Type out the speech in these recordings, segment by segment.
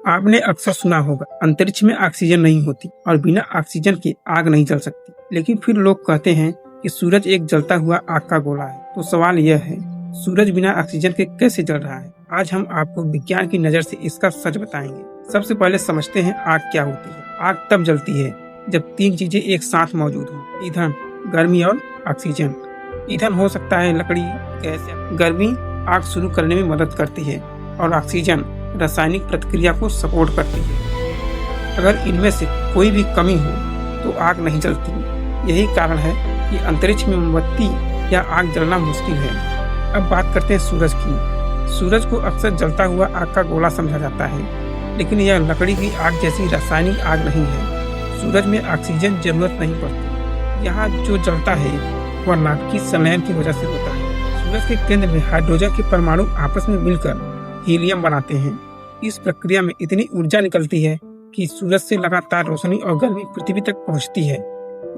आपने अक्सर सुना होगा अंतरिक्ष में ऑक्सीजन नहीं होती और बिना ऑक्सीजन के आग नहीं जल सकती। लेकिन फिर लोग कहते हैं कि सूरज एक जलता हुआ आग का गोला है। तो सवाल यह है, सूरज बिना ऑक्सीजन के कैसे जल रहा है? आज हम आपको विज्ञान की नजर से इसका सच बताएंगे। सबसे पहले समझते हैं आग क्या होती है। आग तब जलती है जब तीन चीजें एक साथ मौजूद हो: ईंधन, गर्मी और ऑक्सीजन। ईंधन हो सकता है लकड़ी, गैस। गर्मी आग शुरू करने में मदद करती है और ऑक्सीजन रासायनिक प्रतिक्रिया को सपोर्ट करती है। अगर इनमें से कोई भी कमी हो तो आग नहीं जलती। यही कारण है कि अंतरिक्ष में मोमबत्ती या आग जलना मुश्किल है। अब बात करते हैं सूरज की। सूरज को अक्सर जलता हुआ आग का गोला समझा जाता है, लेकिन यह लकड़ी की आग जैसी रासायनिक आग नहीं है। सूरज में ऑक्सीजन जरूरत नहीं पड़ती। यहाँ जो जलता है वह नाभिकीय संलयन की वजह से होता है। सूरज के केंद्र में हाइड्रोजन के परमाणु आपस में मिलकर हीलियम बनाते हैं। इस प्रक्रिया में इतनी ऊर्जा निकलती है कि सूरज से लगातार रोशनी और गर्मी पृथ्वी तक पहुंचती है।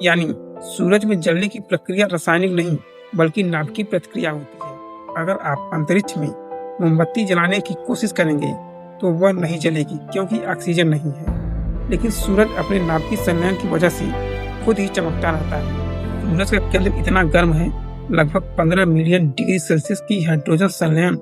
यानी सूरज में जलने की प्रक्रिया रासायनिक नहीं बल्कि नाभिकीय प्रतिक्रिया होती है। अगर आप अंतरिक्ष में मोमबत्ती जलाने की कोशिश करेंगे तो वह नहीं जलेगी क्योंकि ऑक्सीजन नहीं है। लेकिन सूरज अपने नाभिकीय संलयन की वजह से खुद ही चमकता रहता है। सूरज का केंद्र इतना गर्म है, लगभग 15 मिलियन डिग्री सेल्सियस की हाइड्रोजन संलयन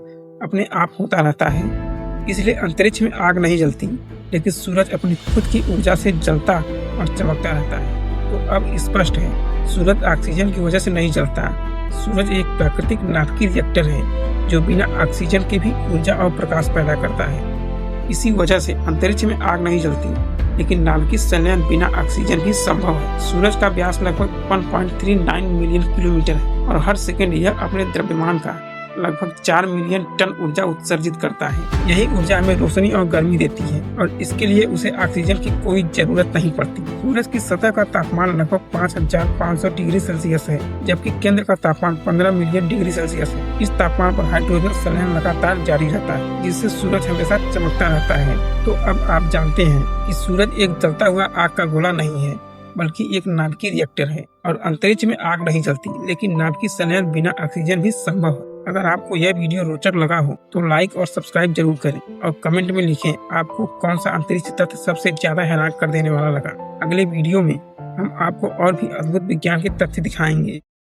अपने आप होता रहता है। इसलिए अंतरिक्ष में आग नहीं जलती, लेकिन सूरज अपनी खुद की ऊर्जा से जलता और चमकता रहता है। तो अब स्पष्ट है, सूरज ऑक्सीजन की वजह से नहीं जलता। सूरज एक प्राकृतिक नाभिकीय रिएक्टर है जो बिना ऑक्सीजन के भी ऊर्जा और प्रकाश पैदा करता है। इसी वजह से अंतरिक्ष में आग नहीं जलती, लेकिन नाभिकीय संलयन बिना ऑक्सीजन भी संभव है। सूरज का व्यास लगभग 1.39 मिलियन किलोमीटर है और हर सेकंड यह अपने द्रव्यमान का लगभग 4 मिलियन टन ऊर्जा उत्सर्जित करता है। यही ऊर्जा हमें रोशनी और गर्मी देती है और इसके लिए उसे ऑक्सीजन की कोई जरूरत नहीं पड़ती। सूरज की सतह का तापमान लगभग 5500 डिग्री सेल्सियस है, जबकि केंद्र का तापमान 15 मिलियन डिग्री सेल्सियस है। इस तापमान पर हाइड्रोजन संलयन लगातार जारी रहता है, जिससे सूरज हमेशा चमकता रहता है। तो अब आप जानते हैं कि सूरज एक जलता हुआ आग का गोला नहीं है, बल्कि एक नाभिकीय रिएक्टर है। और अंतरिक्ष में आग नहीं जलती, लेकिन नाभिकीय संलयन बिना ऑक्सीजन भी संभव है। अगर आपको यह वीडियो रोचक लगा हो तो लाइक और सब्सक्राइब जरूर करें और कमेंट में लिखें आपको कौन सा अंतरिक्ष तथ्य सबसे ज्यादा हैरान कर देने वाला लगा। अगले वीडियो में हम आपको और भी अद्भुत विज्ञान के तथ्य दिखाएंगे।